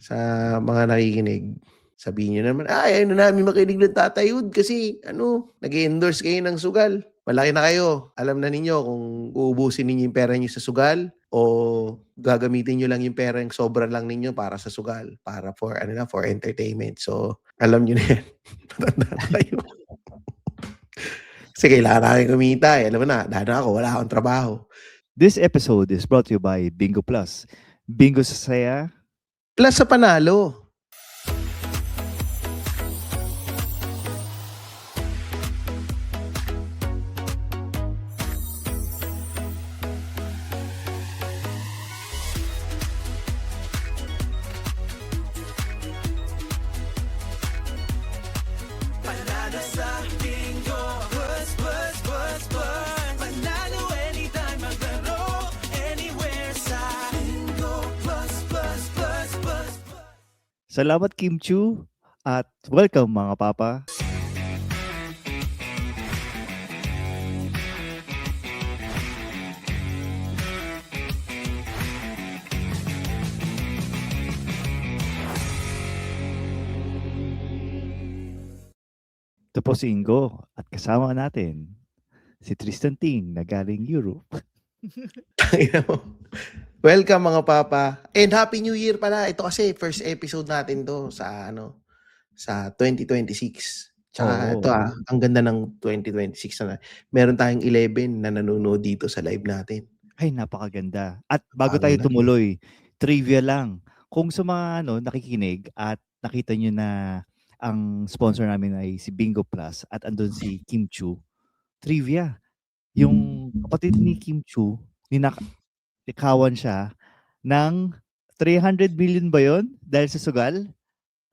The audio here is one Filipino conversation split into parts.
sa mga nakikinig. Sabihin niyo naman, ayaw na namin makinig ng Tatay Wood kasi nag-endorse kayo ng sugal. Malaki na kayo. Alam na ninyo kung uubusin ninyo yung pera niyo sa sugal o gagamitin niyo lang yung pera yung sobra lang ninyo para sa sugal, para for entertainment. So, alam niyo na yan. Matanda na kayo. Kasi kailangan namin kumita eh. Alam mo na, dahil ako, wala akong trabaho. This episode is brought to you by Bingo Plus. Bingo sa saya. Plus sa panalo. Panalo sa Bingo Plus, plus, plus, plus. Panalo anytime, maglaro anywhere sa Bingo Plus, plus, plus, plus, plus. Salamat Kim Chu at welcome mga papa. Ito po si Ingo at kasama natin si Tristan Ting na galing Europe. Welcome mga papa. And Happy New Year pala. Ito kasi first episode natin to sa sa 2026. Tsaka Oo. ito ang ganda ng 2026 na meron tayong 11 na nanonood dito sa live natin. Ay, napakaganda. At bago tayo Napakaganda. tumuloy, trivia lang. Kung sa mga nakikinig at nakita nyo na ang sponsor namin ay si Bingo Plus at andun si Kim Chu, trivia. Yung kapatid ni Kim Chu, ninakawan siya ng 300 million ba yun? Dahil sa sugal?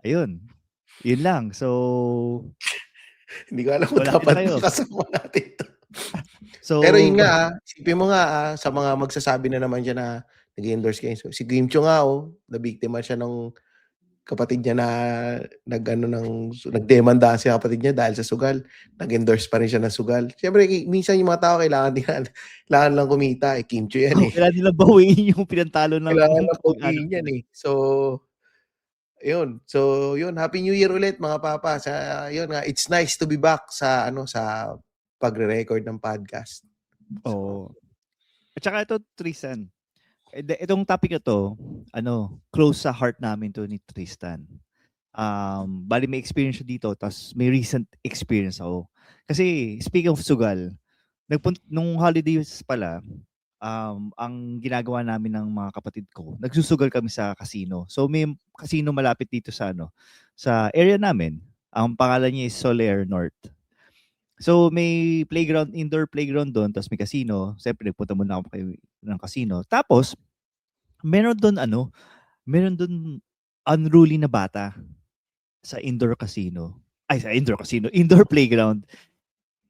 Ayun. Yun lang. So, Hindi ko alam kung Wala dapat na kayo. kasama natin to. so Pero yun nga, isipin mo nga sa mga magsasabi na naman dyan na nag-endorse kayo. So, si Kim Cho nga nabiktima siya ng kapatid niya na nagdemanda si kapatid niya dahil sa sugal. Nag-endorse pa rin siya ng sugal. Siyempre, minsan yung mga tao kailangan lang kumita. Kim Cho yan eh. kailangan nila bawiin yung pinantalo ng Kailangan na pogihin yan eh. So, yun. So, yun. Happy New Year ulit mga papa. Yun nga, it's nice to be back sa sa pagre-record ng podcast. Oo. At saka ito, Tristan. Itong topic na to, close sa heart namin to ni Tristan. Bali may experience siya dito, tapos may recent experience ako. Kasi speaking of sugal, nung holidays pala, ang ginagawa namin ng mga kapatid ko, nagsusugal kami sa casino. So may casino malapit dito sa sa area namin. Ang pangalan niya is Soler North. So may playground, indoor playground doon, tapos may casino. Siyempre nagpunta muna ako ng casino. Tapos meron doon unruly na bata sa indoor casino. Ay, sa indoor casino, indoor playground.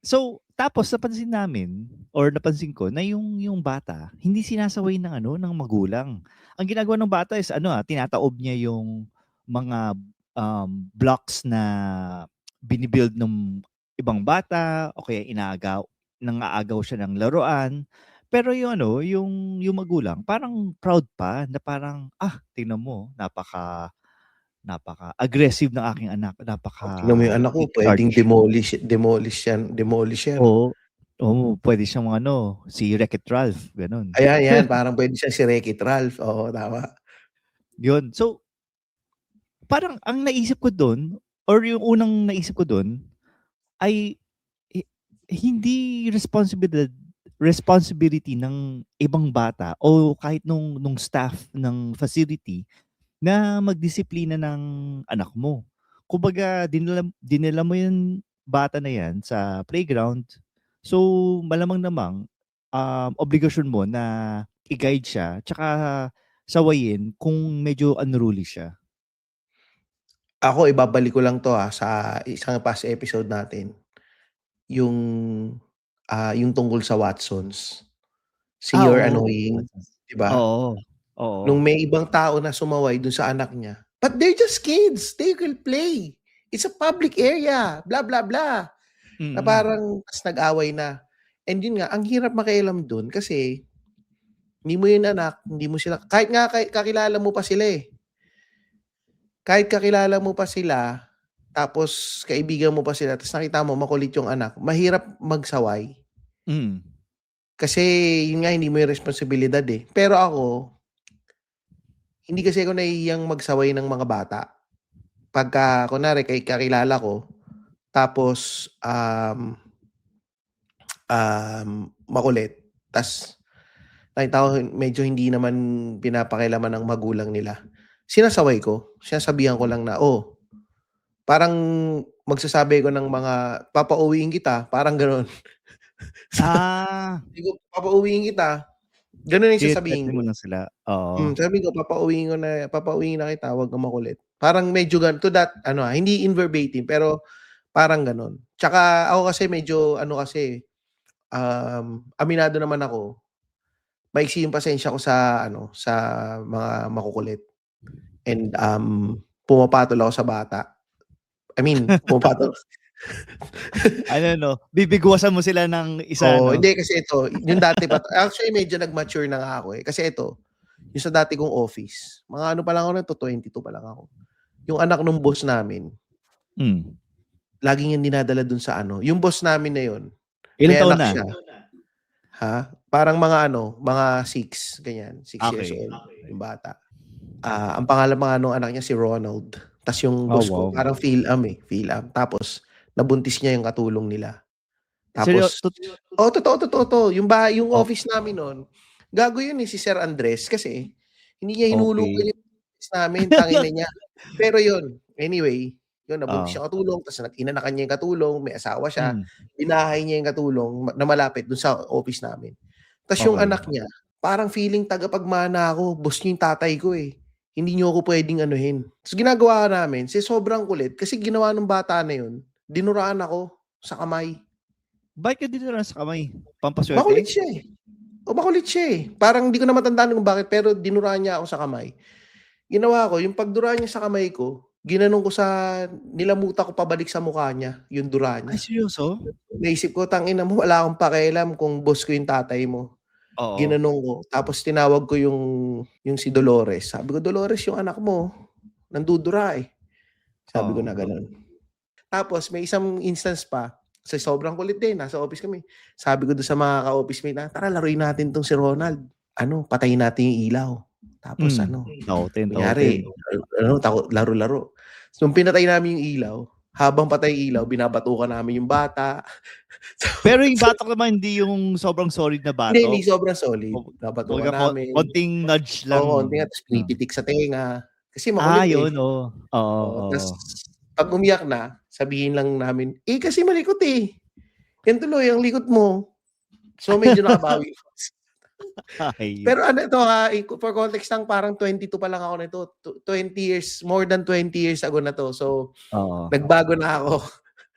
So, tapos napansin ko na yung bata hindi sinasaway ng magulang. Ang ginagawa ng bata is tinataob niya yung mga blocks na binibuild ng ibang bata o kaya nangaagaw siya ng laruan. Pero yung magulang parang proud pa na parang tingnan mo, napaka-aggressive ng aking anak. Tingnan mo yung anak ko, pwedeng demolish yan. Oo, pwede siyang si Wreck-It Ralph, ganun. Ayan, parang pwede siyang si Wreck-It Ralph. Oo, tama. Yun. So, parang ang naisip ko doon, or yung unang naisip ko doon, ay hindi responsibility ng ibang bata o kahit nung staff ng facility na magdisiplina ng anak mo. Kumbaga, dinala mo yung bata na yan sa playground. So, malamang namang obligasyon mo na i-guide siya tsaka sawayin kung medyo unruly siya. Ako, ibabalik ko lang to sa isang past episode natin. Yung tungkol sa Watsons. See You're Annoying. Diba? Oo. Nung may ibang tao na sumaway dun sa anak niya, but they're just kids. They will play. It's a public area. Blah, blah, blah. Na parang nag-away na. And yun nga, ang hirap makialam dun kasi hindi mo yun anak, hindi mo sila, kahit nga kakilala mo pa sila eh. kahit kakilala mo pa sila, tapos kaibigan mo pa sila, tapos nakita mo makulit yung anak, mahirap magsaway. Mm. Kasi yun nga, hindi mo yung responsibilidad eh. Pero ako, hindi kasi ako nahihiyang magsaway ng mga bata. Pagka, kunwari, kay kakilala ko, tapos, makulit, tas nakita ko medyo hindi naman pinapakialaman ng magulang nila. Sinasaway ko. Sinasabihan ko lang na, parang magsasabi ko ng mga, papauwiin kita, parang gano'n. Ah, Sabi ko, papauwiin kita. Gano'n yung sasabihin threaten mo ko. lang sila. Oo. Sabi ko, papauwiin na kita, wag kang makulit. Parang medyo to that, hindi in verbatim, pero parang gano'n. Tsaka ako kasi medyo, aminado naman ako, maiksi yung pasensya ko sa, sa mga makukulit. And, pumapatol ako sa bata. I mean, pumapatol. Bibigwasan mo sila ng isa, no? Hindi kasi ito, yung dati pa, actually medyo nag-mature na nga ako eh. Kasi ito, yung sa dati kong office, mga ano pa lang ako nito, 22 pa lang ako. Yung anak ng boss namin, Mm. laging yung dinadala dun sa yung boss namin na yun, Ilang may taon anak na? siya. Ha? Parang mga 6, ganyan, 6 years Okay. old, yung bata. Ang pangalan mga nung anak niya si Ronald. Tapos yung Oh, boss ko, wow. parang Phil-Am. Tapos, nabuntis niya yung katulong nila. Seryo, Tapos, totoo. Yung Oh, office namin nun, gago yun si Sir Andres kasi hindi niya hinulugan okay. yung office namin, tangina niya. Pero yun, anyway, yun, nabuntis Oh. yung katulong, tapos inanakan niya yung katulong, may asawa siya, Mm. binahay niya yung katulong na malapit dun sa office namin. Tapos yung Okay. anak niya, parang feeling tagapagmana ako, boss niyo yung tatay ko eh. Hindi niyo ako pwedeng anuhin. So ginagawa namin, sobrang kulit, kasi ginawa ng bata na yun, dinuraan ako sa kamay. Bakit ka dito lang sa kamay? Makulit Pampaswerte? siya eh. Makulit siya eh. Parang hindi ko na matandaan kung bakit, pero dinuraan niya ako sa kamay. Ginawa ko, yung pagdura niya sa kamay ko, ginanong ko nilamuta ko pabalik sa mukha niya, yung dura Ay, niya. seryoso? Naisip ko, tangina mo, wala akong pakialam kung boss ko yung tatay mo. Oo. Ginanong ko. Tapos tinawag ko yung si Dolores. Sabi ko, Dolores, yung anak mo, nandudura eh. Sabi ko na gano'n. Tapos may isang instance pa, sa sobrang kulit din, nasa office kami. Sabi ko doon sa mga ka-office mate na, tara laruin natin tong si Ronald. Patayin natin yung ilaw. Tapos kunyari, laro-laro. So, nung pinatay namin yung ilaw, habang patay yung ilaw, binabatukan namin yung bata. Pero yung batok naman, hindi yung sobrang solid na batok. Hindi sobrang solid. Binabatukan namin. Konting nudge lang. Konting, tapos pinipitik sa tenga. Kasi makulit eh. Yun, oo. Tapos, pag umiyak na, sabihin lang namin, kasi malikot eh. Yan tuloy, ang likot mo. So, medyo nakabawi. Pero ito for context lang, parang 22 pa lang ako nito. 20 years, more than 20 years ago na to. So, nagbago na ako.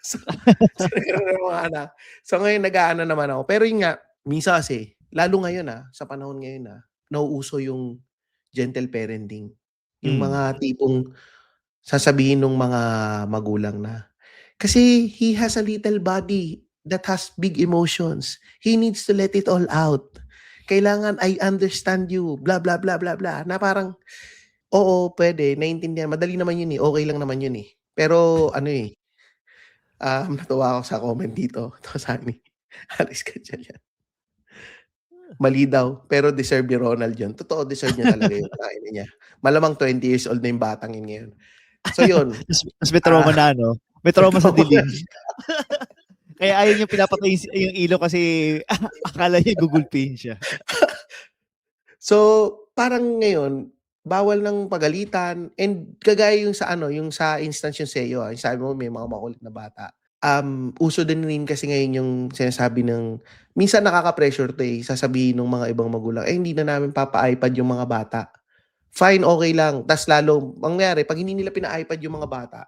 So nagkaroon ng mga anak. So, ngayon nag-aano naman ako. Pero yun nga, minsan kasi, lalo ngayon sa panahon ngayon nauuso yung gentle parenting. Yung mga tipong sasabihin ng mga magulang na, kasi he has a little body that has big emotions. He needs to let it all out. Kailangan I understand you, blah, blah, blah, blah, blah. Na parang, oo, pwede, naiintindihan. Madali naman yun eh. Okay lang naman yun eh. Pero, natuwa ako sa comment dito. Ito sabi ni Alex Gatchalian. Mali daw, pero deserve ni Ronald yun. Totoo, deserve niya talaga yun. Niya. Malamang 20 years old na yung batang yun ngayon. So yun. Tapos may trauma na, no? May trauma sa dilim. Kaya ayaw niya pinapatay yung ilaw kasi akala niya gugulpihin siya. So, parang ngayon, bawal ng pagalitan, and kagaya yung sa instance yung sa'yo, yung sabi mo may mga makulit na bata. Uso din kasi ngayon yung sinasabi ng, minsan nakaka-pressure to eh, sasabihin ng mga ibang magulang, hindi na namin papa-iPad yung mga bata. Fine, okay lang. Tas lalo, mangyari, pag hindi nila pina-iPad yung mga bata,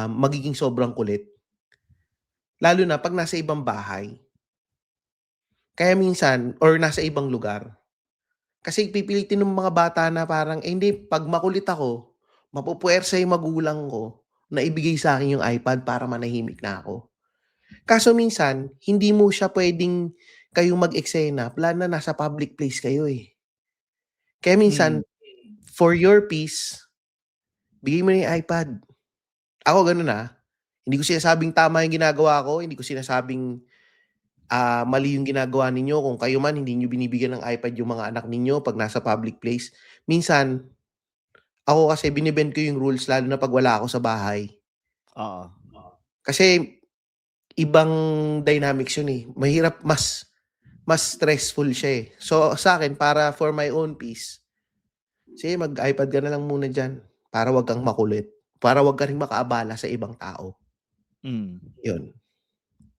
magiging sobrang kulit. Lalo na pag nasa ibang bahay. Kaya minsan, or nasa ibang lugar. Kasi pipilitin ng mga bata na parang, hindi, pag makulit ako, mapupuwersa yung magulang ko na ibigay sa akin yung iPad para manahimik na ako. Kaso minsan, hindi mo siya pwedeng kayong mag-eksena, plan na nasa public place kayo eh. Kaya minsan, for your peace, bigay mo na yung iPad. Ako ganun Hindi ko sinasabing tama yung ginagawa ko, hindi ko sinasabing mali yung ginagawa ninyo. Kung kayo man, hindi nyo binibigyan ng iPad yung mga anak ninyo pag nasa public place. Minsan, ako kasi binibend ko yung rules lalo na pag wala ako sa bahay. Oo. Kasi ibang dynamics yun Mahirap, mas stressful siya So sa akin, para for my own peace, sige, mag-iPad ka na lang muna dyan para wag kang makulit. Para wag ka rin makaabala sa ibang tao. Yun.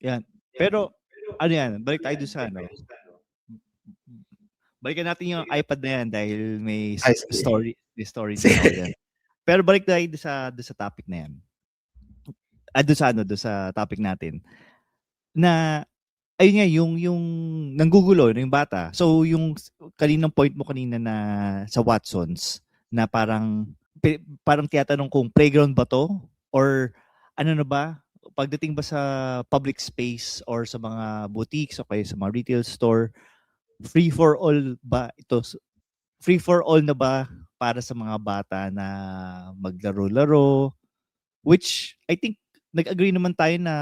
Yan. Pero, ano yan, balik tayo doon sa balikan natin yung iPad na yan dahil may story din ako yan. Pero balik tayo doon sa topic na yan. Doon sa topic natin. Na, ayun nga, yung nanggugulo, yung bata. So, yung kaninang point mo kanina na sa Watsons, na parang tiyatanong kung playground ba to? Or ano na ba? Pagdating ba sa public space or sa mga boutiques o kaya sa mga retail store, free for all ba ito? Free for all na ba para sa mga bata na maglaro-laro? Which I think nag-agree naman tayo na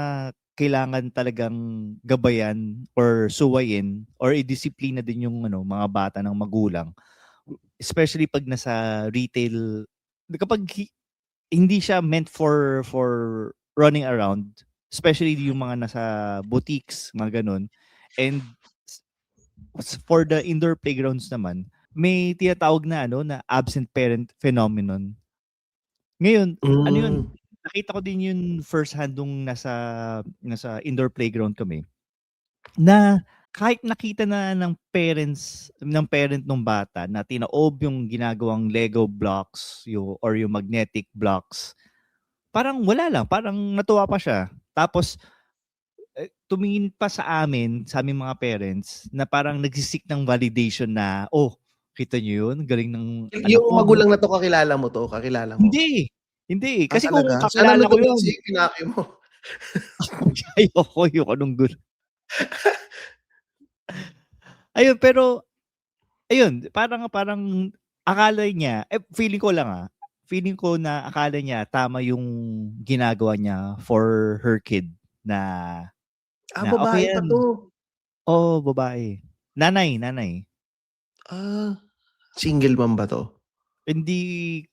kailangan talagang gabayan or suwayin or i-disiplina din yung mga bata ng magulang. Especially pag nasa retail, kapag hindi siya meant for running around, especially yung mga nasa boutiques, mga ganun. And for the indoor playgrounds naman, may tinatawag na na absent parent phenomenon. Ngayon, ano yun? Nakita ko din yun first hand nung nasa indoor playground kami. Na kahit nakita na ng parent ng bata na tinaob yung ginagawang Lego blocks or yung magnetic blocks, parang wala lang, parang natuwa pa siya. Tapos tumingin pa sa aming mga parents na parang nagsisik ng validation na, kita niyo yun, galing ng yung magulang na to, kakilala mo to? Kakilala mo? Hindi. Kasi kung talaga? kakilala ko yun. Sana kinaki mo. Ayoko nung gulo. Ayun, pero ayun, parang akala niya, feeling ko na akala niya tama yung ginagawa niya for her kid na Babae pa to. Babae. Nanay. Single mom ba to? Hindi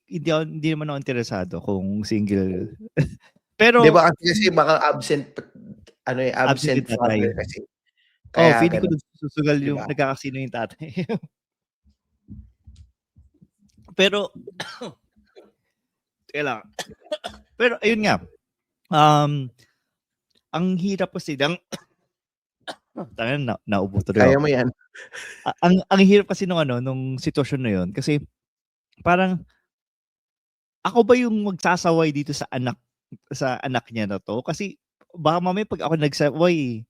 naman ako interesado kung single. Pero di ba kasi baka absent absent father kasi. Kaya feeling ko susugal yung diba? nagkakasino yung tatay. Pero pero ayun nga. Ang hirap kasi naubo tuloy. Kaya mo yan. Ang hirap kasi nung sitwasyon na yun kasi parang ako ba yung magsasaway dito sa anak niya na to? Kasi baka mamaya pag ako nagsaway,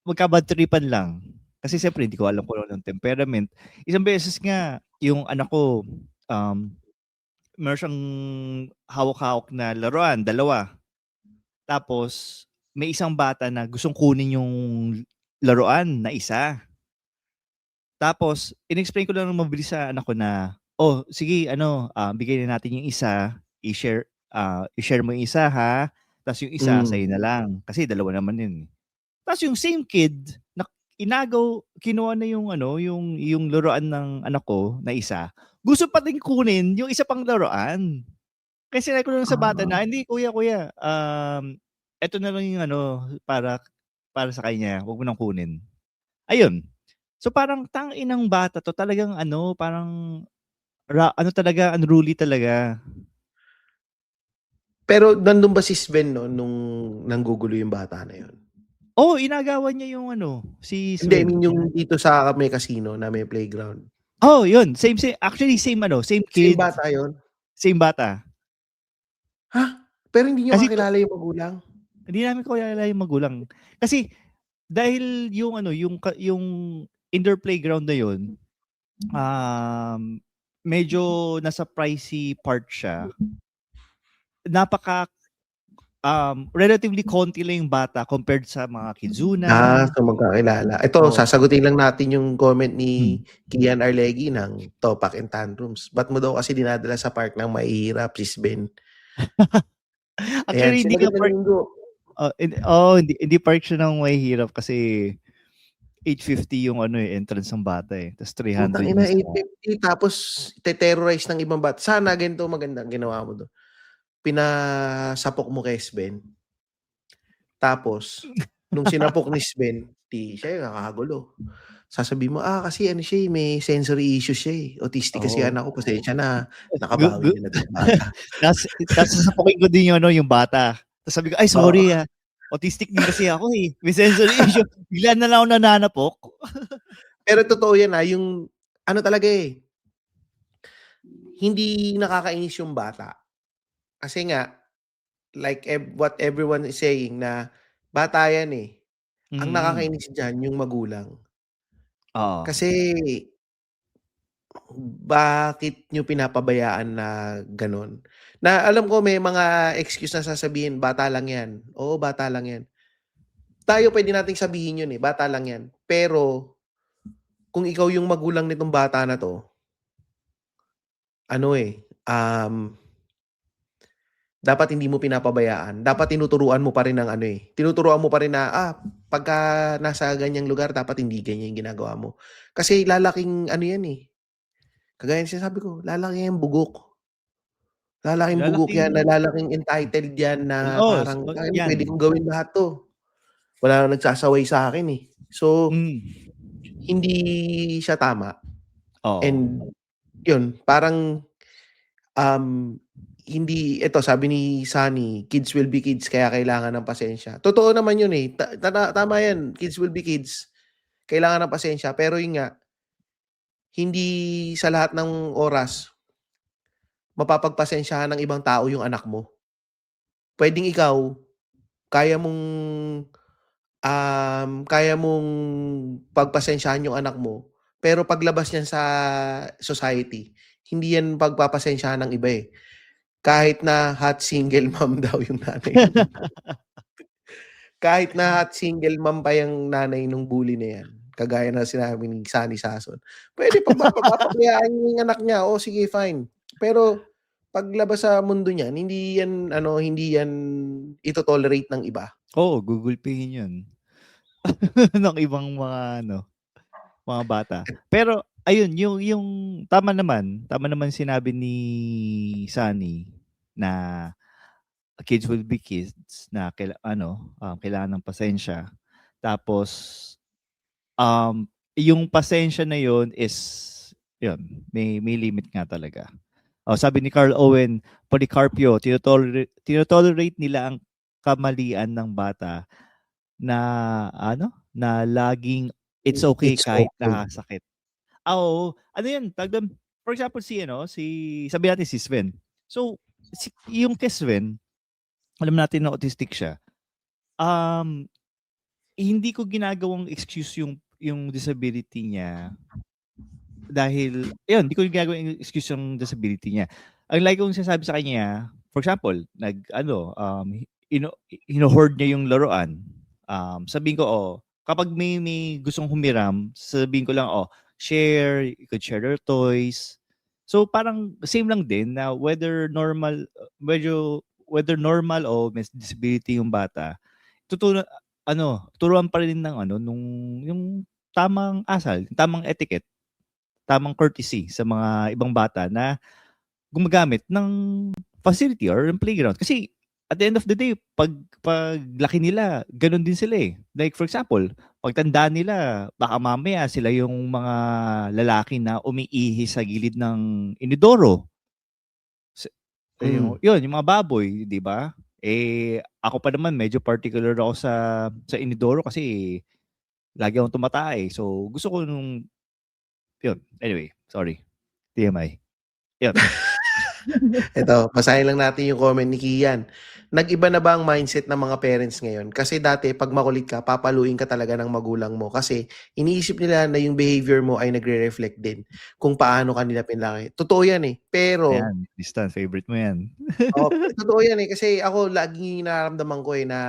magkabad tripan lang. Kasi siyempre hindi ko alam kung ano ng temperament. Isang beses nga yung anak ko meron siyang hawak-hawak na laruan, 2. Tapos may isang bata na gustong kunin yung laruan na isa. Tapos inexplain ko lang ng mabilis sa anak ko na, sige, bigay na natin yung isa, i-share mo yung isa ha, tapos yung isa sa'yo na lang. Kasi 2 naman yun. Tapos yung same kid, kinuha na yung laruan ng anak ko na isa, gusto pa din kunin yung isa pang laruan. Kasi sinabi ko lang sa bata na, hindi kuya, eto na lang yung para sa kanya, huwag mo nang kunin. Ayun. So parang tanginang bata to, talagang parang talaga, unruly talaga. Pero nandun ba si Sven nung nanggugulo yung bata na yun? Inagawan niya yung si Sven. Sven. Hindi, yung dito sa may casino na may playground. Yun. Same. Actually, same kid. Same bata yun? Same bata. Ha? Pero hindi niyo kakilala yung magulang? Hindi namin kakilala yung magulang. Kasi, dahil yung indoor playground na yun, medyo nasa pricey part siya. relatively konti lang yung bata compared sa mga Kizuna. So magkakilala. Ito, Oo. sasagutin lang natin yung comment Hmm. ni Kian Arlegui ng Topak and Tantrums. Ba't mo daw kasi dinadala sa park ng mahihirap, sis Ben? Ayan, Actually, hindi nga sinagot na park. Linggo. Hindi park siya ng may hirap kasi 850 yung entrance ng bata eh. Tapos 300 Putang yung ina, sa 850, tapos te-terrorize ng ibang bata. Sana ganito magandang ginawa mo doon. Pinasapok mo kay Sven. Tapos, nung sinapok ni Sven, di siya kakagulo. Sasabihin mo, kasi ano siya, may sensory issues siya eh. Autistic kasi Oo. anak ko, pasensya na, Gu- nakabawi gu- na ng bata. Tapos sasapukin ko din yung bata. Tapos sabi ko, ay sorry autistic din kasi ako eh. May sensory issue. Bigla na lang ako nananapok. Pero totoo yan yung, ano talaga eh, hindi nakakainis yung bata. Kasi nga, like what everyone is saying na, bata yan eh. Ang nakakainis dyan, yung magulang. Oo. Kasi, bakit nyo pinapabayaan na ganun? Na alam ko may mga excuse na sasabihin, bata lang yan. Oo, bata lang yan. Tayo pwede nating sabihin yun eh, bata lang yan. Pero, kung ikaw yung magulang nitong bata na to, dapat hindi mo pinapabayaan. Dapat tinuturuan mo pa rin ng tinuturuan mo pa rin na, pagka nasa ganyang lugar, dapat hindi ganyan yung ginagawa mo. Kasi lalaking yan eh. Kagaya ng sinasabi ko, lalaki yung bugok. Lalaking bugok yan, lalaking entitled yan na parang, yan. pwede kong gawin lahat to. Wala nang nagsasaway sa akin eh. So, hindi siya tama. Oo. And, yun, parang, hindi, ito sabi ni Sunny, kids will be kids, kaya kailangan ng pasensya. Totoo naman yun eh. Tama yan, kids will be kids. Kailangan ng pasensya. Pero yun nga, hindi sa lahat ng oras, mapapagpasensyahan ng ibang tao yung anak mo. Pwedeng ikaw, kaya mong pagpasensyahan yung anak mo, pero paglabas niyan sa society, hindi yan pagpapasensyahan ng iba eh. Kahit na hot single mom daw yung nanay. Kahit na hot single mom pa yung nanay nung bully na yan, kagaya na sinabi ni Sunny Sason, pwede papabayaan yung anak niya, sige fine. Pero paglabas sa mundo niyan, hindi yan ito-tolerate ng iba. Oo, gugulpihin yun. ng ibang mga mga bata. Pero ayun, yung tama naman sinabi ni Sunny na kids will be kids na kailangan ng pasensya. Tapos yung pasensya na yun is yun, may limit nga talaga. Sabi ni Carl Owen Policarpio, tinotolerate nila ang kamalian ng bata na na laging it's okay kahit nakasakit. Oo, ano yan, for example sabi natin si Sven. So yung kay Sven, alam natin na autistic siya. Hindi ko ginagawang excuse yung disability niya dahil hindi ko ginagawang excuse yung disability niya. Ang lagi kong sinasabi sa kanya, for example, hino-hoard niya yung laruan. Sabihin ko, kapag may gustong humiram, sabihin ko lang, share, you could share their toys. So parang same lang din na whether normal o may disability yung bata, turuan pa rin ng yung tamang asal, tamang etiquette, tamang courtesy sa mga ibang bata na gumagamit ng facility or yung playground. Kasi at the end of the day, pag laki nila, ganun din sila eh. Like for example, pagtanda nila, baka mamaya sila yung mga lalaki na umiihi sa gilid ng inidoro. Yung mga baboy, di ba? Ako pa naman, medyo particular ako sa inidoro kasi lagi akong tumatay. So, gusto ko yun. Anyway, sorry. TMI. Yun. Ito, basahin lang natin yung comment ni Kian. nag-iba na ba ang mindset ng mga parents ngayon? Kasi dati, pag makulit ka, papaluin ka talaga ng magulang mo. Kasi iniisip nila na yung behavior mo ay nagre-reflect din kung paano ka nila pinlaki. Totoo yan eh. Pero, Ayan, Tristan, favorite mo yan. totoo yan eh. Kasi ako, laging nararamdaman ko eh na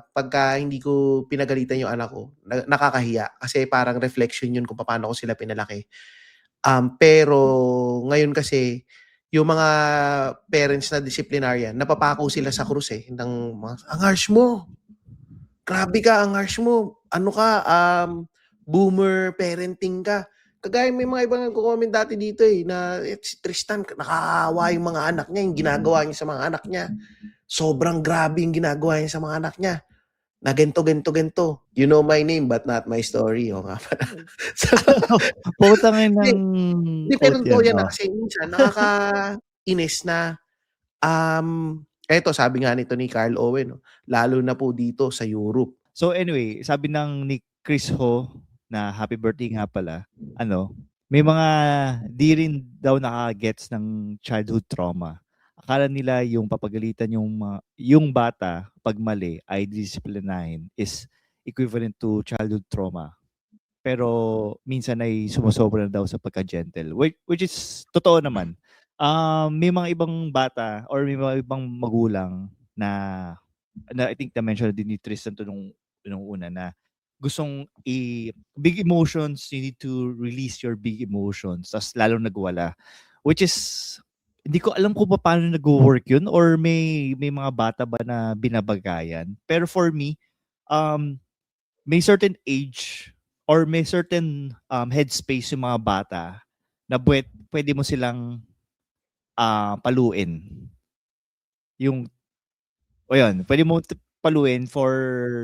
pagka hindi ko pinagalitan yung anak ko, nakakahiya. Kasi parang reflection yun kung paano ko sila pinalaki. Pero ngayon kasi, yung mga parents na disciplinarian, napapako sila sa krus eh. Ng mga, ang harsh mo. Grabe ka, ang harsh mo. Ano ka, boomer parenting ka. Kagaya may mga ibang nagko-comment dati dito eh, na si Tristan, nakakawa yung mga anak niya, yung ginagawa niya sa mga anak niya. Sobrang grabe yung ginagawa niya sa mga anak niya. Na gento. You know my name but not my story. O nga pala. So, Putangin ng Hindi, pero quote totoo yan. yan na kasi minsan nakakainis na, eto sabi nga nito ni Carl Owen, no, lalo na po dito sa Europe. So anyway, sabi ng ni Chris Ho na happy birthday nga pala, may mga di rin daw nakagets ng childhood trauma. Akala nila yung papagalitan yung bata pag mali ay disiplinahin is equivalent to childhood trauma. Pero minsan ay sumusobra na daw sa pagka-gentle, which is totoo naman. May mga ibang bata or may mga ibang magulang na I think na-mention din ni Tristan to nung una na gustong big emotions, you need to release your big emotions, tas lalong nagwala. Which is, hindi ko alam kung paano nag-work yun or may mga bata ba na binabagayan. Pero for me, may certain age or may certain headspace yung mga bata na pwede mo silang paluin. Pwede mo paluin for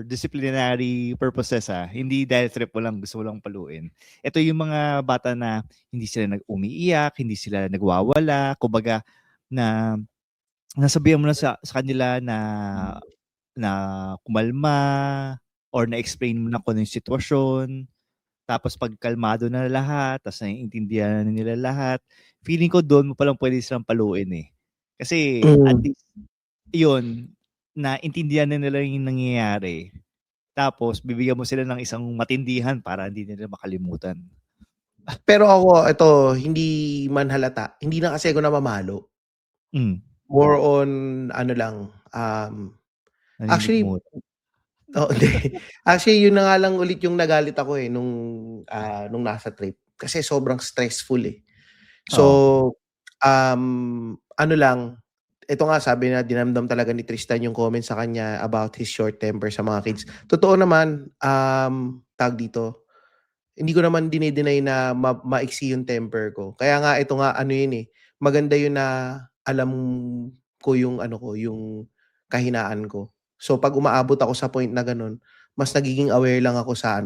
disciplinary purposes Hindi dahil trip mo lang, gusto mo lang paluin. Ito yung mga bata na hindi sila umiiyak, hindi sila nagwawala, kumbaga na nasabihan mo na sa kanila na kumalma or na-explain mo na kung ano yung sitwasyon. Tapos pag kalmado na lahat, tapos naiintindihan na nila lahat, feeling ko doon mo palang pwede silang paluin eh. Kasi at least yun, naintindihan na nila yung nangyayari. Tapos bibigyan mo sila ng isang matindihan para hindi nila makalimutan. Pero ako, ito, hindi man halata. Hindi na kasi ako namamalo. More on, actually, actually, yun na nga lang ulit yung nagalit ako eh, nung nasa trip. Kasi sobrang stressful eh. So, ito nga sabi na dinamdam talaga ni Tristan yung comment sa kanya about his short temper sa mga kids. Totoo naman, tag dito, hindi ko naman dinideny na maiksi yung temper ko. Kaya nga ito nga yun eh, maganda yun na alam ko yung yung kahinaan ko. So pag umaabot ako sa point na ganun, mas nagiging aware lang ako sa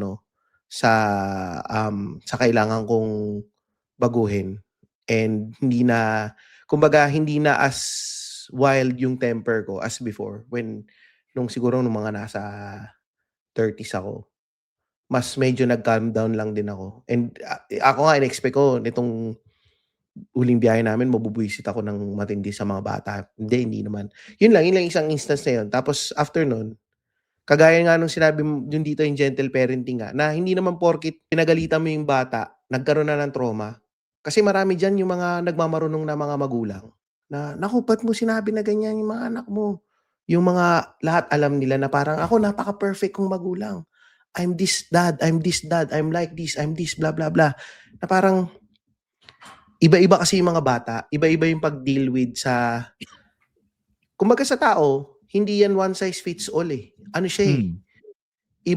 sa kailangan kong baguhin. And hindi na as wild yung temper ko as before nung siguro nung mga nasa 30s ako. Mas medyo nag-calm down lang din ako. And ako nga in-expect ko nitong huling biyahe namin mabubwisit ako ng matindi sa mga bata. Hindi naman. Yun lang isang instance na yun. Tapos after nun, kagaya nga nung sinabi yung dito yung gentle parenting na hindi naman porkit pinagalitan mo yung bata, nagkaroon na ng trauma. Kasi marami dyan yung mga nagmamarunong na mga magulang na, naku, ba't mo sinabi na ganyan yung mga anak mo? Yung mga lahat alam nila na parang ako napaka-perfect kong magulang. I'm this dad, I'm like this, I'm this, blah, blah, blah. Na parang iba-iba kasi yung mga bata, iba-iba yung pag-deal with sa, kumbaga sa tao, hindi yan one size fits all eh. Ano siya eh.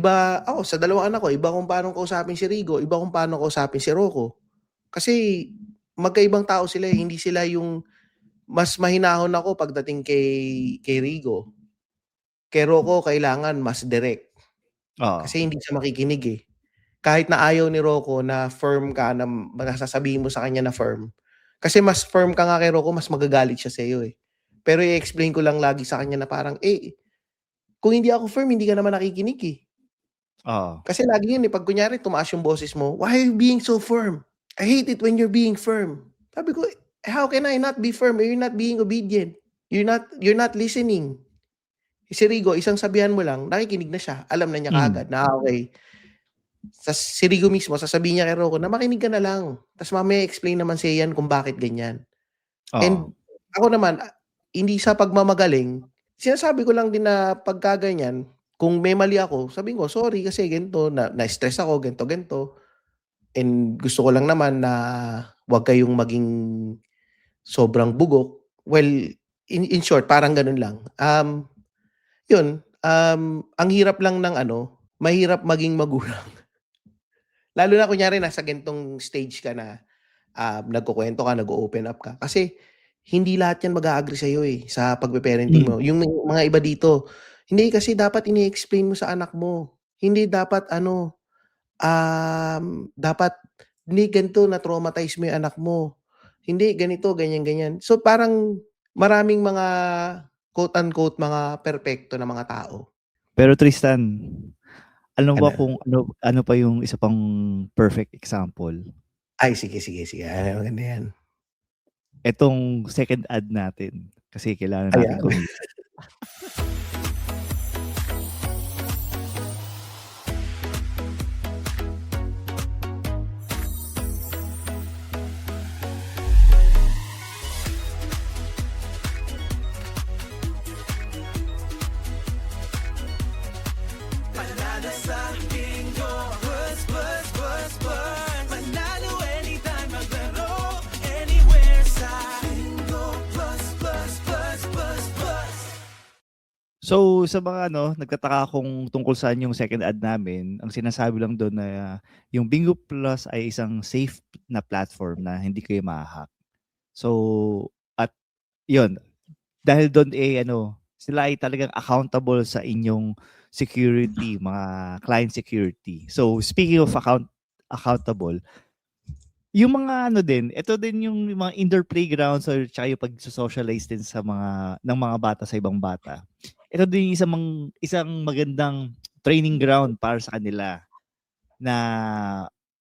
Iba, sa dalawang anak ko, iba kung paano kausapin si Rigo, iba kung paano kausapin si Rocco. Kasi magkaibang tao sila eh. Hindi sila yung mas mahinahon ako pagdating kay Rigo. Kay Rocco, kailangan mas direct. Kasi hindi siya makikinig eh. Kahit na ayaw ni Rocco na firm ka, na sasabihin mo sa kanya na firm. Kasi mas firm ka nga kay Rocco, mas magagalit siya sa iyo eh. Pero i-explain ko lang lagi sa kanya na parang, kung hindi ako firm, hindi ka naman nakikinig eh. Kasi lagi yun eh, pag kunyari tumaas yung boses mo, why are you being so firm? I hate it when you're being firm. Sabi ko, how can I not be firm? You're not being obedient. You're not listening. Si Rigo, isang sabihan mo lang, nakikinig na siya. Alam na niya kaagad na okay. Si Rigo mismo, sasabihin niya kay Rocco na makinig ka na lang. Tapos mamaya explain naman sa yan kung bakit ganyan. Oo. And ako naman, hindi sa pagmamagaling, sinasabi ko lang din na pagka ganyan, kung may mali ako, sabihin ko, sorry kasi ganito, na-stress ako, ganito. And gusto ko lang naman na wag kayong maging sobrang bugok. Well, in short, parang ganun lang. Yun, ang hirap lang ng mahirap maging magulang. Lalo na kunyari nasa ganitong stage ka na nagkukuwento ka, nag-o-open up ka. Kasi hindi lahat 'yan mag-a-agree sa'yo, sa pagpe-parenting mo. Yung mga iba dito, hindi kasi dapat ini-explain mo sa anak mo. Hindi dapat dapat hindi ganito na-traumatize mo yung anak mo. Hindi ganito, ganyan. So parang maraming mga quote unquote mga perpekto na mga tao. Pero Tristan, alam mo ba Ano? kung ano pa yung isa pang perfect example? Ay, sige. Maganda yan. Etong second ad natin. Kasi kailangan natin Ayan. kumita. Panalo sa Bingo, plus, panalo anytime, maglaro anywhere sa Bingo, plus. So, sa mga nagtataka kung tungkol saan yung second ad namin, ang sinasabi lang doon na yung Bingo Plus ay isang safe na platform na hindi kayo ma-hack. So, at yun, dahil doon sila ay talagang accountable sa inyong security, mga client security. So, speaking of accountable, yung mga ito din yung mga indoor playgrounds or tsaka yung pag-socialize din sa ng mga bata sa ibang bata. Ito din isang magandang training ground para sa kanila na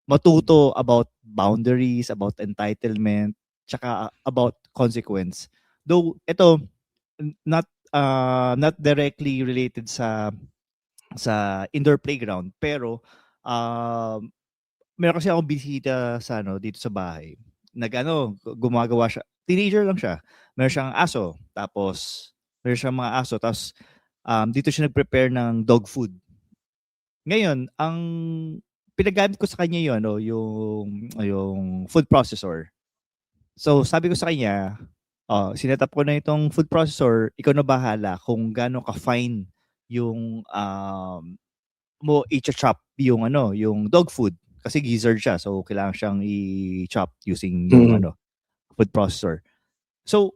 matuto about boundaries, about entitlement, tsaka about consequence. Though ito not directly related sa indoor playground, pero meron kasi akong bisita sa dito sa bahay. Gumagawa siya. Teenager lang siya. Meron siyang aso, tapos meron siyang mga aso, tapos dito siya nag-prepare ng dog food. Ngayon, ang pinagamit ko sa kanya yung food processor. So, sabi ko sa kanya, sinet up ko na itong food processor, ikaw na bahala kung gaano ka-fine yung mo i-chop yung dog food. Kasi gizzard siya, so kailangan siyang i-chop using yung food processor. So,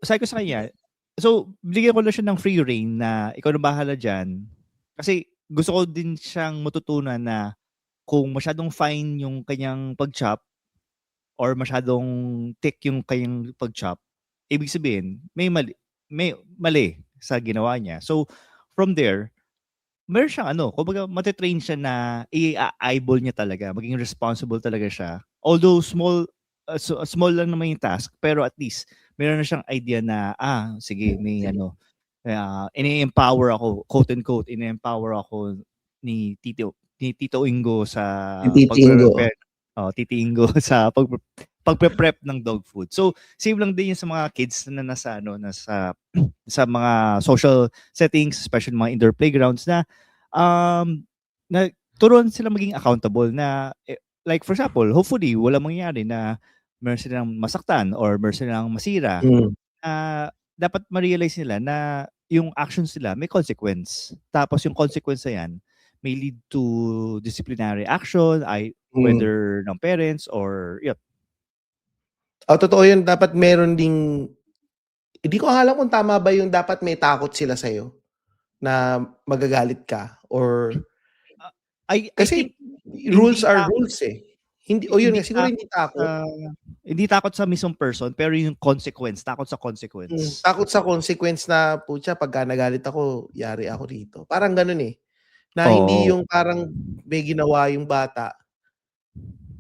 sabi ko sa kanya, so bigyan ko na siya ng free reign na ikaw na bahala dyan. Kasi gusto ko din siyang matutunan na kung masyadong fine yung kanyang pag-chop or masyadong thick yung kanyang pag-chop, ibig sabihin, may mali sa ginawa niya. So, from there, meron siyang kumbaga matitrain siya na i-eyeball niya talaga, maging responsible talaga siya. Although small lang naman yung task, pero at least meron na siyang idea na sige, may ini-empower ako, quote and quote, ini-empower ako ni Tito Ingo sa pag-prepare. Tito Ingo sa pagpe-prep ng dog food. So, same lang din yun sa mga kids na nasa sa mga social settings, especially mga indoor playgrounds na turuan sila maging accountable na like for example, hopefully wala mangyayari na meron silang masaktan or meron silang masira. Dapat ma-realize nila na yung actions nila may consequence. Tapos yung consequence na yan may lead to disciplinary action, whether ng parents or totoo yun. Dapat meron ding, hindi ko alam kung tama ba yung dapat may takot sila sa'yo na magagalit ka or kasi rules are rules Hindi, yun nga, siguro hindi takot. Hindi takot sa mismong person, pero yung consequence, takot sa consequence. Takot sa consequence na, putya, pagka nagalit ako, yari ako dito. Parang ganun na hindi yung parang may ginawa yung bata,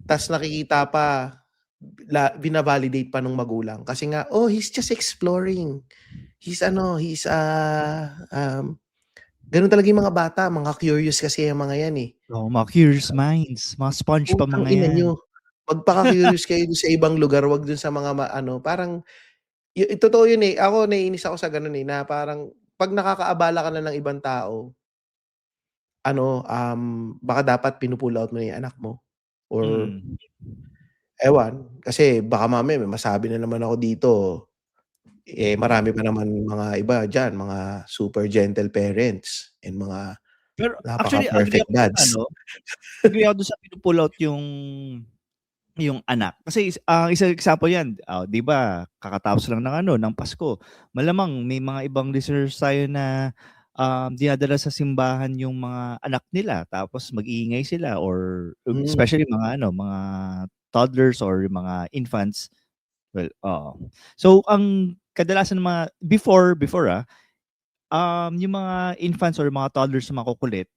tas nakikita pa, binavalidate pa ng magulang. Kasi nga, he's just exploring. he's gano'n talaga yung mga bata, mga curious kasi yung mga yan, eh. Oo, mga curious minds, mga sponge pa Putang mga ina yan. niyo, magpaka-curious kayo dun sa ibang lugar, 'wag dun sa mga parang totoo yun, eh. Ako naiinis ako sa gano'n, eh, na parang 'pag nakakaabala ka na ng ibang tao, baka dapat pinu-pull out mo na yung anak mo or Mm. ewan, kasi baka mamaya may masabi na naman ako dito, eh, marami pa naman mga iba diyan, mga super gentle parents and mga Pero actually agree napaka-perfect ako dun dads. ano, agree ako dun sa pinu-pull out yung anak. Kasi isang example 'yan, 'di ba kakatapos lang ng ng Pasko. Malamang may mga ibang listeners tayo na, dinadala sa simbahan yung mga anak nila tapos mag-iingay sila or Hmm, especially mga mga toddlers or yung mga infants. Well, oo. So ang kadalasan ng mga yung mga infants or mga toddlers na makukulit,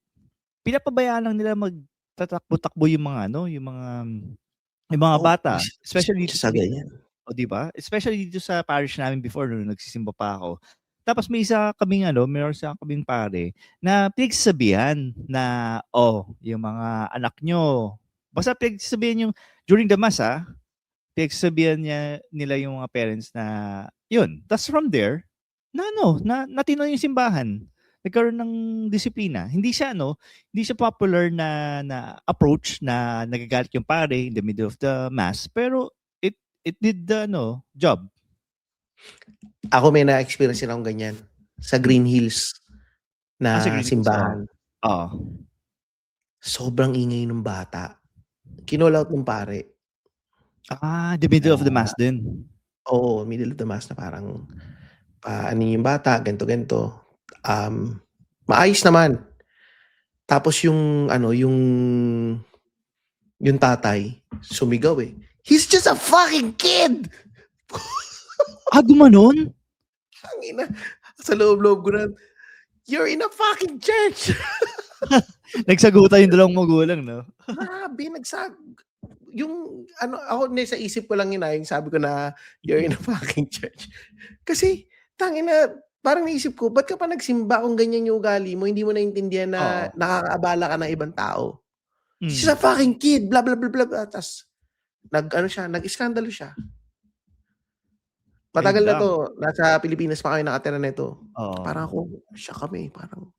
pinapabayaan lang nila magtatakbo-takbo yung mga oo, bata, especially isa dito sa ganyan. 'di ba? Especially dito sa parish namin before nung nagsisimba pa ako. Tapos meron isa kaming pare na pinagsasabihan na, yung mga anak niyo basta pinagsasabihan yung during the mass, pinagsasabihan nila yung mga parents na yun. Ta's from there, natino yung simbahan. Nagkaroon ng disiplina. Hindi siya popular na approach na nagagalit yung pare in the middle of the mass, pero it did the job. Ako may na-experience din akong ganyan, sa Hmm. Green Hills Sa na Green Hills, oo. simbahan. Oo. Sobrang ingay nung bata, kinall out nung pare The middle of the na mass din. oo, middle of the mass na parang aanuhin yung bata, ganito, ganito. Maayos naman. Tapos yung tatay sumigaw, eh. "He's just a fucking kid!" Gumanon? Tangina, sa loob-loob ko na, "You're in a fucking church!" Nagsagutan yung dalawang magulang, 'no? Grabe yung ako sa isip ko lang yun, yung sabi ko na, "You're in a fucking church." Kasi tangina, parang naisip ko, ba't ka pa nagsimba kung ganyan yung ugali mo, hindi mo naintindihan na Oo. nakakaabala ka ng ibang tao. "He's Hmm. a fucking kid, blah, blah, blah, blah, blah." Ta's nag-iskandalo siya. Matagal Ayun na lang. 'to, nasa Pilipinas pa kami nakatira nito. Oo. Parang ako, shock kami, parang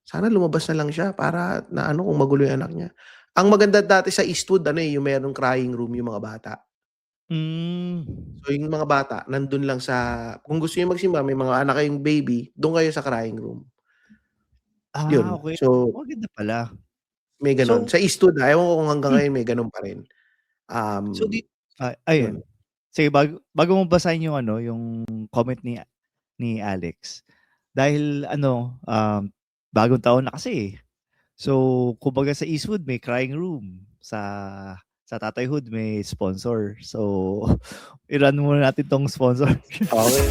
sana lumabas na lang siya para na kung magulo yung anak niya. Ang maganda dati sa Eastwood yung merong crying room yung mga bata. Hmm. So yung mga bata nandun lang kung gusto niyo magsimba, may mga anak kayong baby, dun kayo sa crying room. Yun, Okey. so Maganda pala. may gano'n. So Sa Eastwood, ewan ko kung hanggang hmm, ngayon may gano'n pa rin. so Um, ayun. Yun. Sige, bago mo basahin yung comment ni Alex, dahil bagong taon na kasi, eh. So, kumbaga sa Eastwood may crying room, sa Tatay Hood may sponsor. So, i-run muna natin 'tong sponsor. Okey.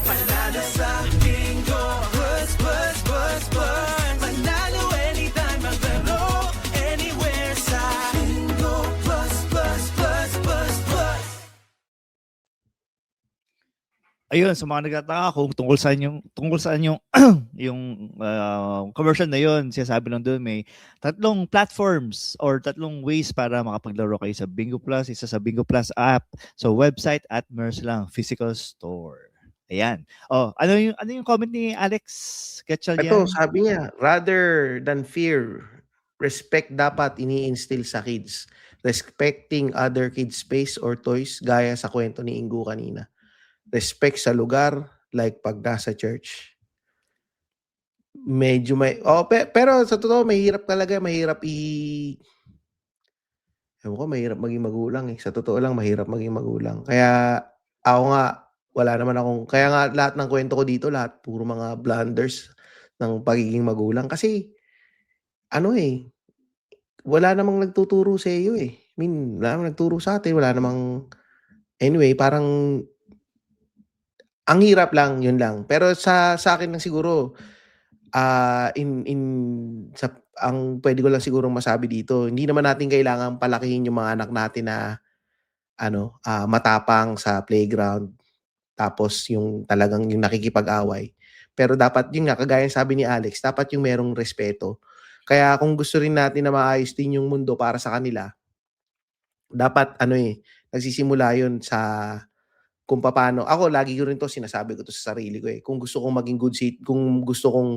Panalo sa Bingo, plus, plus, plus, plus. Panalo anytime, maglaro anywhere sa Bingo, plus, plus, plus, plus, plus. Ayun, sa mga nagtataka kung tungkol saan yung yung commercial na yun, sinasabi lang doon may 3 platforms or 3 ways para makapaglaro kayo sa Bingo Plus. Isa sa Bingo Plus app, so website at meron silang physical store. Ayan. Ano yung comment ni Alex Ito Gatchalian? sabi niya, rather than fear, respect dapat ini-instill sa kids. Respecting other kids' space or toys gaya sa kwento ni Ingo kanina. Respect sa lugar, like 'pag nasa church. Medyo pero sa totoo ewan ko, mahirap maging magulang, eh. Sa totoo lang mahirap maging magulang. Kaya ako nga, kaya nga lahat ng kwento ko dito, lahat puro mga blunders ng pagiging magulang. Kasi eh, wala namang nagtuturo sa iyo, eh. Wala namang nagturo sa'tin, wala namang anyway, parang ang hirap lang, yun lang. Pero sa akin lang siguro, ang pwede ko lang sigurong masabi dito, hindi naman natin kailangang palakihin yung mga anak natin na matapang sa playground, tapos yung talagang yung nakikipag-away. Pero dapat yun nga, kagaya ng sabi ni Alex, dapat yung merong respeto. Kaya kung gusto rin natin na maayos din yung mundo para sa kanila, dapat nagsisimula yun sa kung papaano. Ako lagi ko rin 'to, sinasabi ko 'to sa sarili ko, kung gusto kong maging kung gusto kong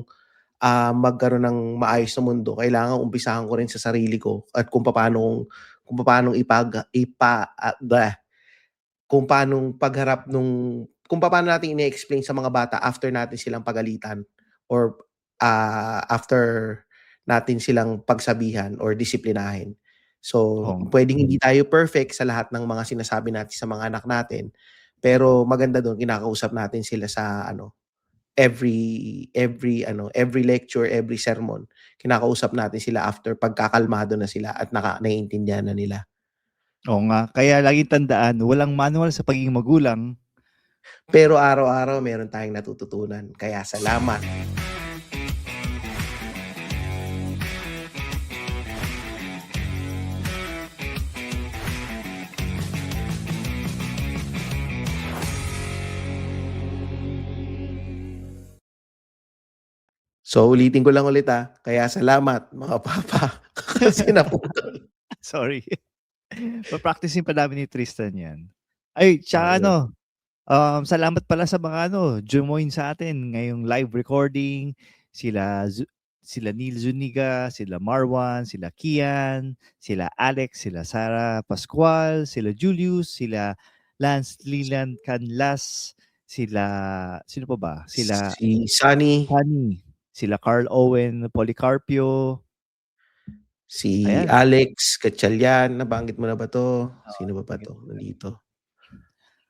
magkaroon ng maayos na mundo, kailangan umpisahan ko rin sa sarili ko at kung papaanong kung paanong pagharap kung paano natin ine-explain sa mga bata after natin silang pagalitan or after natin silang pagsabihan or disiplinahin. So, Oo. puwedeng hindi tayo perfect sa lahat ng mga sinasabi natin sa mga anak natin, pero maganda do'n kinakausap natin sila sa every lecture, every sermon, kinakausap natin sila after pagkakalmado na sila at naiintindihan na nila. Oo nga, kaya laging tandaan, walang manual sa pagiging magulang. Pero araw-araw meron tayong natututunan, kaya salamat. So, ulitin ko lang ulit, kaya salamat mga papa kasi naputol. Sorry. Pa-practicein pa namin ni Tristan 'yan. Ay, tsaka Ayun. salamat pala sa mga join sa atin ngayong live recording, sila Neil Zuniga, sila Marwan, sila Kian, sila Alex, sila Sarah Pascual, sila Julius, sila Lance Leland Canlas, sino pa ba? Sila Si Sunny, Sunny, sila Carl Owen Policarpio, si ayan. Alex Gatchalian, nabanggit mo na ba 'to? Sino ba nabanggit 'to ko na. nandito?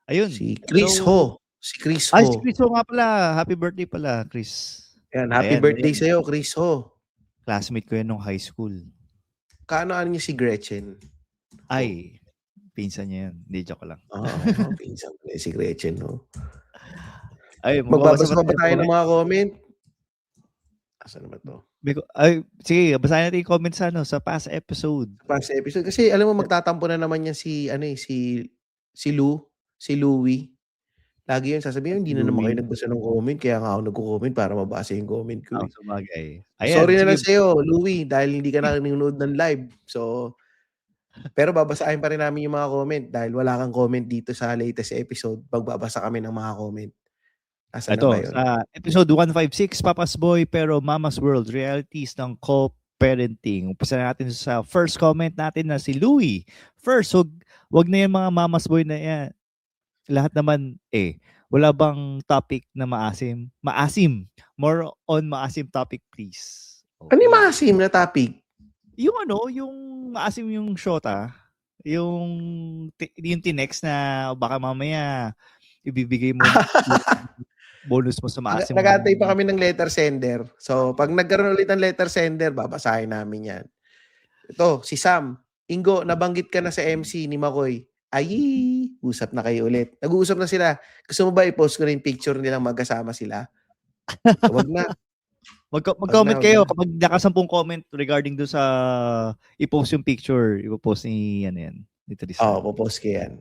Ayun. Si Chris So, Ho, si Chris ay, si Ho. Chris Ho nga pala. Happy birthday pala, Chris. Ayan, happy Ayan, birthday ayan. sa'yo, Chris Ho. Classmate ko yan nung high school. Kaano-ano niyo si Gretchen? Ay, pinsan niya yan. Hindi, joke lang. Oo, pinsan ko si Gretchen, no? Ay, Magbabasa magbabasa ba ba tayo ng tayo ng comment? mga comment? Asan na ba 'to? Ay, sige, basahin natin yung comments sa past episode. Past episode kasi alam mo magtatampo na naman yan si si Louie. Lagi yun sasabihin, "Hindi na naman kayo Louie. nagbasa ng comment, kaya nga ako nagko-comment para mabasa yung comment ko, Oo, sabagay. Ayan, Sorry na sige. lang sa'yo, Louie, dahil hindi ka nanonood ng live. So, pero babasahin pa rin namin yung mga comment dahil wala kang comment dito sa latest episode, magbabasa kami ng mga comment. Asan na ba Ito, yun? sa episode 156, Papa's Boy pero Mama's World, Realities ng Co-Parenting. Umpisa natin sa first comment natin na si Louie. First, wag na yung mga Mama's Boy na yan. Lahat naman, wala bang topic na maasim? Maasim. More on maasim topic, please. Ano yung Okay. maasim na topic? Yung maasim yung shota, yung tinext na baka mamaya ibibigay mo bonus mo sa maasim. Nag-aantay pa kami ng letter sender. So, pag nagkaroon ulit ng letter sender, babasahin namin yan. Ito, si Sam. Ingo, nabanggit ka na sa MC ni Makoy. Ay, usap na kayo ulit. Nag-uusap na sila. Gusto mo ba i-post ko na yung picture nilang magkasama sila? Wag na. Mag-comment Wag kayo na. kapag naka-10 comment regarding do sa i-post yung picture, i-post ni ni Tristan. popost ko yan.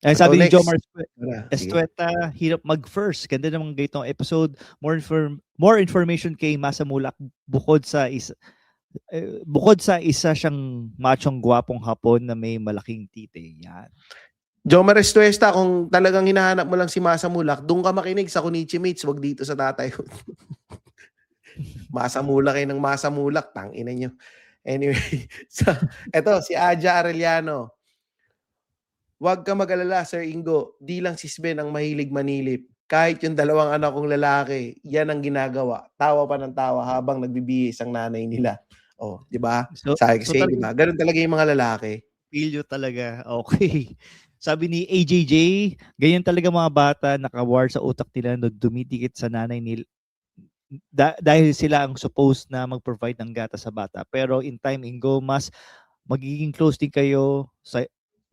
Ay, sabi ni next. Jomar Sige. Estueta, hirap mag-first. Ganda namang ganitong episode. More information kay Masamulak bukod sa isa siyang machong gwapong Hapon na may malaking tite. Yan. Jomar Estuesta, kung talagang hinahanap mo lang si Masa Mulak, doon ka makinig sa Kunichi Mates, wag dito sa tatay. Masa Mulak ng Masa Mulak, tangina nyo. Anyway, so, eto, si Aja Arellano. Wag ka mag-alala, Sir Ingo. Di lang si Sven ang mahilig manilip. Kahit yung dalawang anak kong lalaki, yan ang ginagawa. Tawa pa ng tawa habang nagbibihis ang nanay nila. Oh, di ba? Sabi kasi, di ba? Ganun talaga yung mga lalaki. Pilyo talaga. Okay. Sabi ni AJJ, ganyan talaga mga bata nakawar sa utak nila no dumidikit sa nanay nila dahil sila ang supposed na mag-provide ng gata sa bata. Pero in time, Ingo, mas magiging close din kayo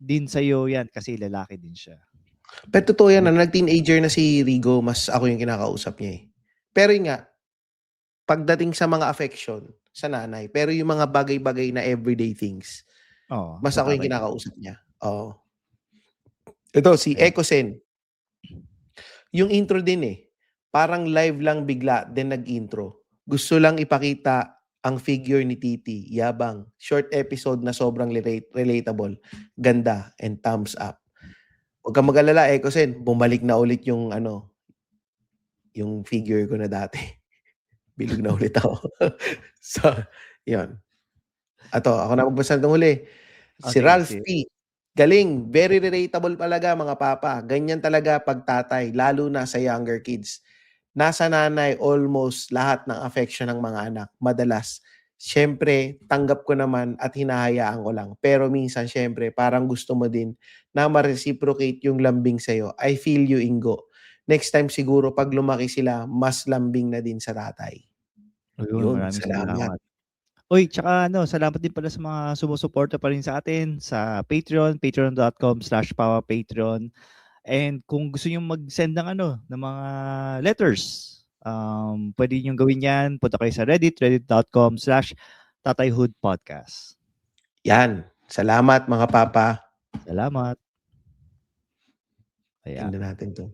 din sa'yo yan kasi lalaki din siya. Pero totoo yan, nag-teenager na si Rigo, mas ako yung kinakausap niya eh. Pero yun nga, pagdating sa mga affection sa nanay, pero yung mga bagay-bagay na everyday things, Oo, mas sa ako yung tatay. kinakausap niya. Oo. Ito, si Ayan. Ecosen. Yung intro din eh. Parang live lang bigla, then nag-intro. Gusto lang ipakita ang figure ni Titi. Yabang. Short episode na sobrang relatable. Ganda and thumbs up. Huwag kang mag-alala, Ecosen. Bumalik na ulit yung yung figure ko na dati. Bilog na ulit ako. So, yun. Ako na magbasa ng huli. Si Okay, Ralph sige. P. Galing. Very relatable talaga mga papa. Ganyan talaga pag tatay, lalo na sa younger kids. Nasa nanay almost lahat ng affection ng mga anak. Madalas. Siyempre, tanggap ko naman at hinahayaan ko lang. Pero minsan, siyempre, parang gusto mo din na ma-reciprocate yung lambing sa'yo. I feel you, Ingo. Next time siguro, pag lumaki sila, mas lambing na din sa tatay. Ayun, Yun, maraming salamat. salamat. Uy, tsaka salamat din pala sa mga sumusuporta pa rin sa atin sa Patreon, patreon.com/pawapatreon. And kung gusto niyo mag-send ng ng mga letters, pwede niyo gawin 'yan. Punta kayo sa Reddit, reddit.com/tatayhoodpodcast. Yan. Salamat mga papa. Salamat. Ayan. Tingnan natin to.